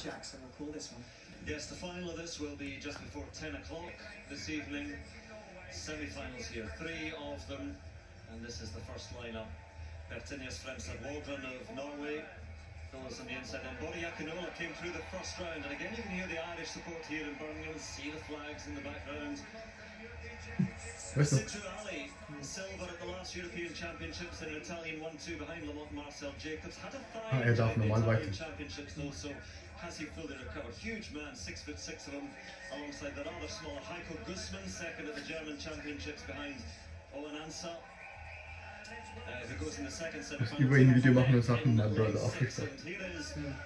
Jackson will call this one. Yes, the final of this will be just before 10 o'clock this evening. Semi-finals here, 3 of them, and this is the first lineup. Bertinius Fremstad Waldron of Norway goes on the inside, and Bori Akinola came through the first round, and again you can hear the Irish support here in Birmingham, see the flags in the background. Sitruali, silver at the last European Championships in an Italian 1-2 behind Marcell Jacobs. Had a thigh injury in the Italian Championships though, so has he fully recovered? Huge man, 6'6" of him, alongside the rather smaller Heiko Gussmann, second at the German Championships behind Owen Ansah. Who goes in the second semi-final. Here is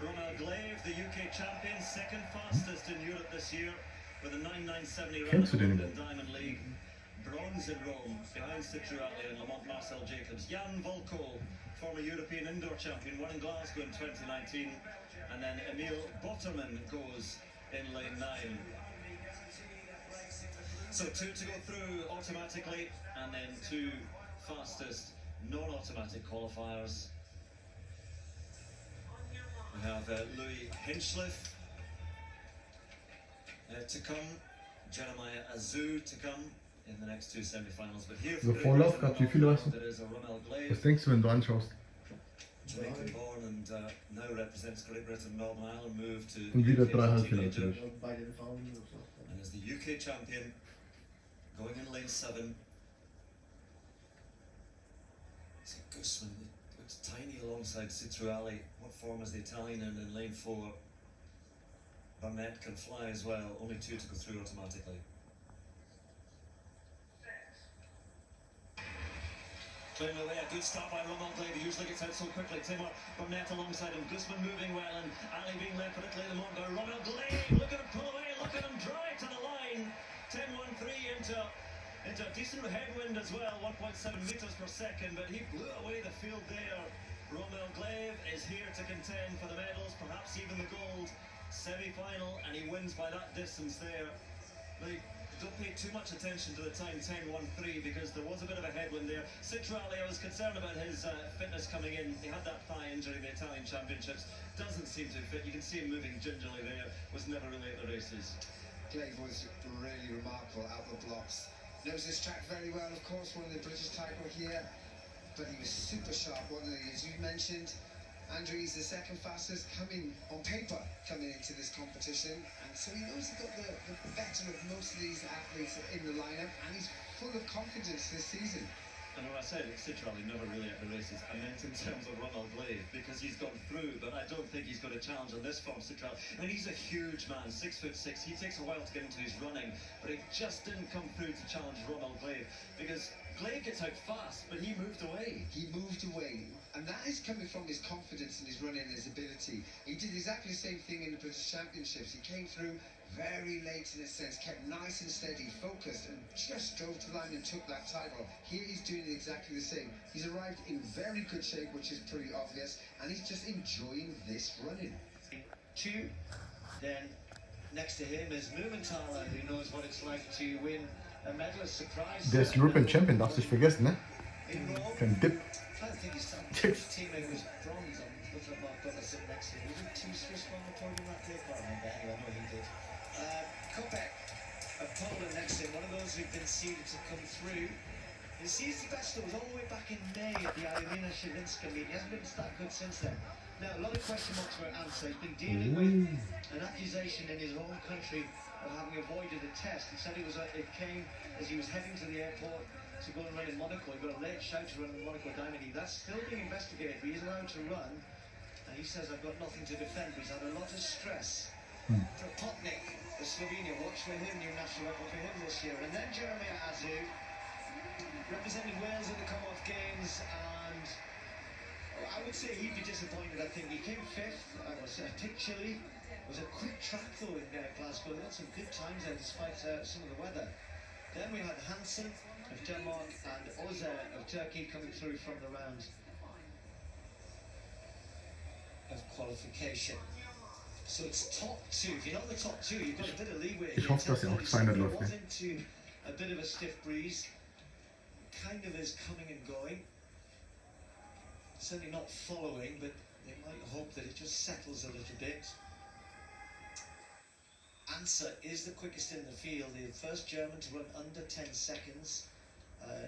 Ronald Glave, the UK champion, second fastest in Europe this year with a 9.970 round in the Diamond League. Bronze in Rome, behind Sitruali and Marcell Jacobs. Jan Volko, former European indoor champion, won in Glasgow in 2019. And then Emil Botterman goes in lane 9. So 2 to go through automatically, and then 2 fastest non-automatic qualifiers. We have Louis Hinchliffe to come, Jeremiah Azu to come in the next 2 semi-finals. But here so Vorlauf gerade, wie viele weißt du? Was denkst du, wenn du anschaust? Jamaican born and now represents Great Britain, Northern Ireland, moved to Und wieder 3 Halbfinale. and is the UK champion, going in lane 7. So Gussmann looks tiny alongside Sitruali. What form is the Italian in lane 4? Burnett can fly as well, only 2 to go through automatically. Clearing away, a good start by Ronald Glave. He usually gets out so quickly. Timur Burnett alongside him. Gussmann moving well, and Ali being led politically in the moment. Ronald Glave, look at him pull away, look at him drive to the line. 10.13 into a decent headwind as well, 1.7 meters per second, but he blew away the field there. Ronald Glave is here to contend for the medals, perhaps even the gold semi-final, and he wins by that distance there. They don't pay too much attention to the time, 10.13, because there was a bit of a headwind there. Sitruali, I was concerned about his fitness coming in. He had that thigh injury in the Italian Championships. Doesn't seem to fit. You can see him moving gingerly there. Was never really at the races. Glave was really remarkable out the blocks. Knows this track very well, of course, one of the British title here. But he was super sharp, wasn't he? As you mentioned, Andrew, he's the second fastest coming on paper coming into this competition, and so he knows he's got the better of most of these athletes in the lineup, and he's full of confidence this season. And when I said Sitruali never really at the races, I meant in terms of Ronald Glave, because he's gone through, but I don't think he's got a challenge on this form, Sitruali. I mean, he's a huge man, 6'6". He takes a while to get into his running, but he just didn't come through to challenge Ronald Glave, because Glave gets out fast, but he moved away. He moved away, and that is coming from his confidence and his running and his ability. He did exactly the same thing in the British Championships. He came through very late in a sense, kept nice and steady, focused, and just drove to the line and took that title. Here he's doing exactly the same. He's arrived in very good shape, which is pretty obvious, and he's just enjoying this running. 2. Then next to him is Mumenthaler, who knows what it's like to win a medal. Surprise. Der ist European Champion, darfst du nicht vergessen, ne? Kein Dip. I think his teammate was bronze. I'm looking at Mark Butler sitting next to him. Was it 2 Swiss on the podium that day? I can't remember. Anyway, I know he did. Kopek of Poland next to him, one of those who've been seeded to come through. He sees the best of us all the way back in May at the Irina Shevchenko meeting. He hasn't been that good since then. Now, a lot of question marks for Ansah. He's been dealing with an accusation in his own country of having avoided a test. He said it came as he was heading to the airport to go and run in Monaco. He got a late shout to run in Monaco Diamond League. That's still being investigated, but he's allowed to run. And he says, I've got nothing to defend, but he's had a lot of stress. For Potnik of Slovenia, watch for him, new national record for him this year. And then Jeremiah Azu, representing Wales at the Commonwealth Games, and I would say he'd be disappointed. I think he came 5th. I was picked Chile. It was a quick track though in Glasgow. They had some good times there despite some of the weather. Then we had Hansen of Denmark and Ozer of Turkey coming through from the round of qualification. So it's top 2. If you're not the top 2, you've got a bit of leeway. Ich hoffe, dass auch 200 läuft. Was into a bit of a stiff breeze. Kind of is coming and going. Certainly not following, but they might hope that it just settles a little bit. Answer is the quickest in the field, the first German to run under 10 seconds.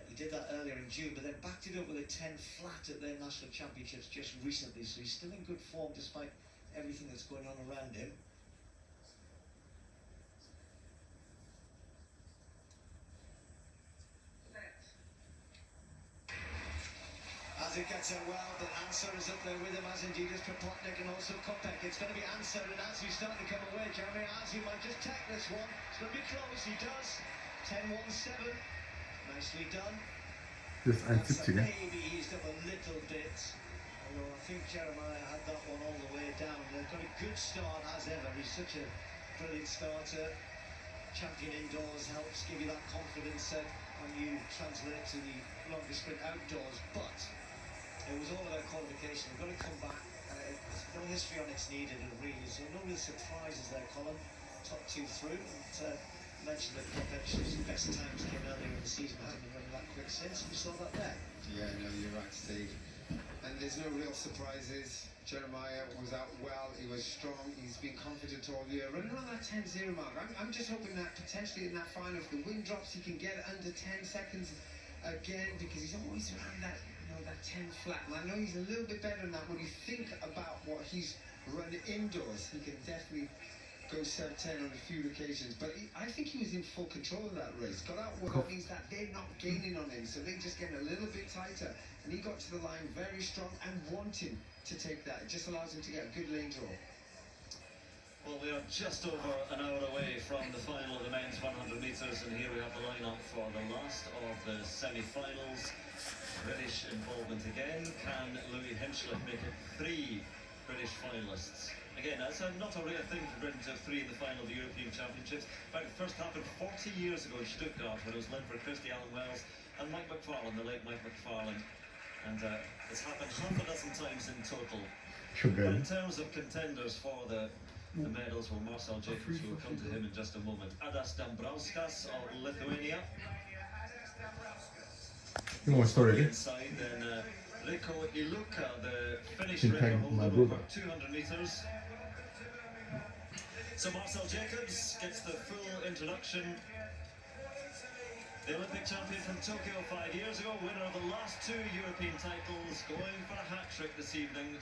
He did that earlier in June, but then backed it up with a 10 flat at their national championships just recently, so he's still in good form despite everything that's going on around him. As it gets out well, but Answer is up there with him, as indeed is Propotnik and also Kopek. It's going to be Answer, and Answer's starting to come away. Jeremy Azu might just take this one. It's going to be close, he does. 10-1-7. Nicely done. Das ist That's 1,70, gell? maybe eased up a little bit. Although I think Jeremiah had that one all the way down. They've got a good start as ever. He's such a brilliant starter. Champion indoors helps give you that confidence when you translate to the longer sprint outdoors. But it was all about qualification. We've got to come back. There's no history on it's needed, and really, so no real surprises there, Colin. Top two through. And mentioned that Kopek's best times came earlier in the season. Hasn't been running that quick since. We saw that there. Yeah, no, you're right, Steve. And there's no real surprises. Jeremiah was out well, he was strong, he's been confident all year. Running around that 10-0 mark, I'm just hoping that potentially in that final, if the wind drops, he can get it under 10 seconds again, because he's always around that, that 10 flat. And I know he's a little bit better than that. When you think about what he's run indoors, he can definitely go sub-10 on a few occasions, but I think he was in full control of that race. Got out well, that means that they're not gaining on him, so they're just getting a little bit tighter. And he got to the line very strong and wanting to take that. It just allows him to get a good lane draw. Well, we are just over an hour away from the final of the men's 100 metres, and here we have the lineup for the last of the semi-finals. British involvement again. Can Louis Hinchliffe make it 3 British finalists? Again, that's not a rare thing for Britain to have 3 in the final of the European Championships. In fact, it first happened 40 years ago in Stuttgart when it was led for Christy Allen Wells and Mike McFarlane, the late Mike McFarlane. And it's happened half a dozen times in total. But in terms of contenders for the medals, well, Marcell Jacobs, will come to him in just a moment. Adas Dambrauskas of Lithuania. Inside, then Rico Iluka, the Finnish record holder over 200 metres. So Marcell Jacobs gets the full introduction. The Olympic champion from Tokyo 5 years ago, winner of the last 2 European titles, going for a hat-trick this evening.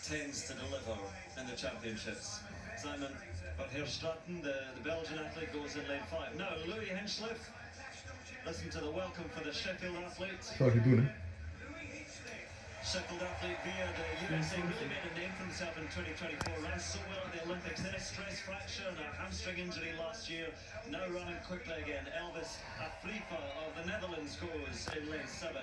Tends to deliver in the championships. Simon van Heerstraten, the Belgian athlete, goes in lane 5. Now Louis Hinchliffe, listen to the welcome for the Sheffield athlete. Sorry, doing it. Sheffield athlete via the USA, really made a name for himself in 2024, ran so well at the Olympics, then a stress fracture and a hamstring injury last year, now running quickly again. Elvis Afrifa of the Netherlands goes in lane 7.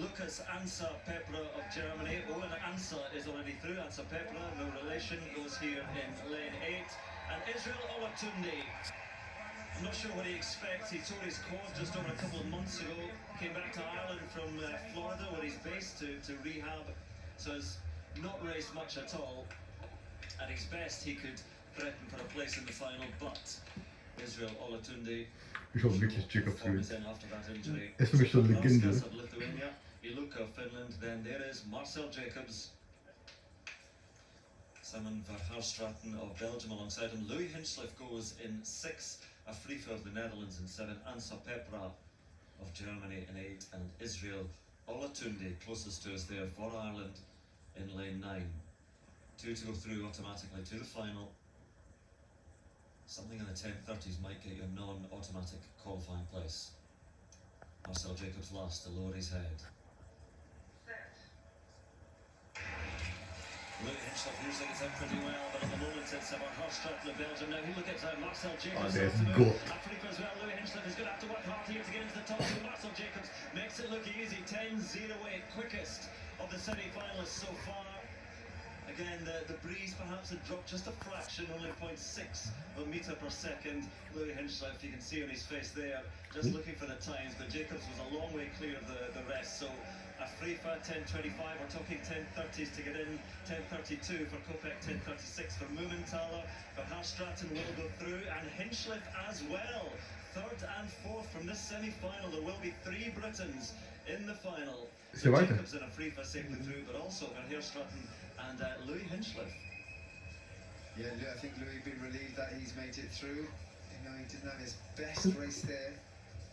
Lucas Ansa Pepra of Germany, Owen Ansa is already through, Ansa Pepra, no relation, goes here in lane 8. And Israel Olatunde, I'm not sure what he expects. He tore his quad just over a couple of months ago, came back to Ireland from Florida where he's based to rehab, so has not raced much at all. At his best he could threaten for a place in the final, but Israel Olatunde Ich hoffe wirklich, Jacobs gewinnt. after that injury. Er ist für mich schon eine Legende. Of Lithuania, Iluka of Finland, then there is Marcell Jacobs. Simon van Heerstraten of Belgium alongside him. Louis Hinchliffe goes in 6. Afrifa of the Netherlands in 7, Ansa Pepra of Germany in 8, and Israel Olatunde, closest to us there for Ireland, in lane 9. 2 to go through automatically to the final. Something in the 10:30s might get you a non-automatic qualifying place. Marcell Jacobs last to lower his head. Louis Hinchliffe usually gets out pretty well, but at the moment it's Van Heerstraten of Belgium. Now he look at Marcell Jacobs. there's to go. Africa as well. Louis Hinchliffe is going to have to work hard here to get into the top two. Marcell Jacobs makes it look easy. 10-0-8, quickest of the semi-finalists so far. Again, the breeze perhaps had dropped just a fraction, only 0.6 of a metre per second. Louis Hinchliffe, you can see on his face there, just looking for the times, but Jacobs was a long way clear of the rest. So Afrifa 10:25, we're talking 10:30s to get in, 10:32 for Kopek, 10:36 for Mumenthaler. Van Heerstraten will go through, and Hinchliffe as well. 3rd and 4th from this semi-final. There will be 3 Britons in the final. So Jacobs and Afrifa safely through, but also Van Heerstraten and Louis Hinchliffe. Yeah, I think Louis will be relieved that he's made it through. You know, he didn't have his best race there.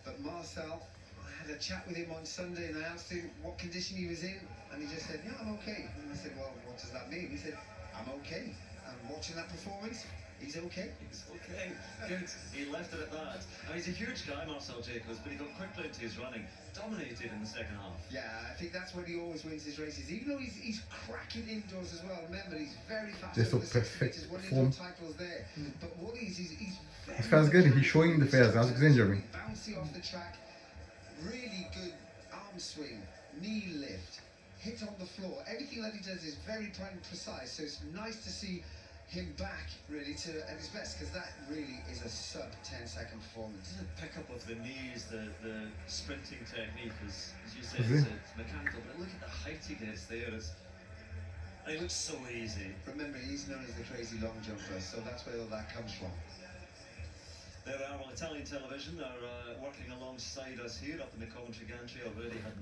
But Marcell, I had a chat with him on Sunday and I asked him what condition he was in, and he just said, yeah, I'm okay. And I said, well, what does that mean? He said, I'm okay. And watching that performance, he's okay. He's okay. Good. He left it at that. I mean, he's a huge guy, Marcel Jacobs, but he got quickly into his running. Dominated in the second half. Yeah, I think that's when he always wins his races. Even though he's cracking indoors as well. Remember, he's very fast. This is over the 60 perfect meters, winning form. no titles there. But what he's very This feels good. He's showing the fairs. That's good, Jeremy. bouncy off the track, really good arm swing, knee lift, hit on the floor. Everything that he does is very precise. So it's nice to see him back really at his best, because that really is a sub 10-second performance. The pickup of the knees, the sprinting technique is, as you say, Is it? it's mechanical. But look at the height he gets there. And it looks so easy. Remember, he's known as the crazy long jumper, so that's where all that comes from. There are, well, Italian television are working alongside us here up in the commentary gantry already. Had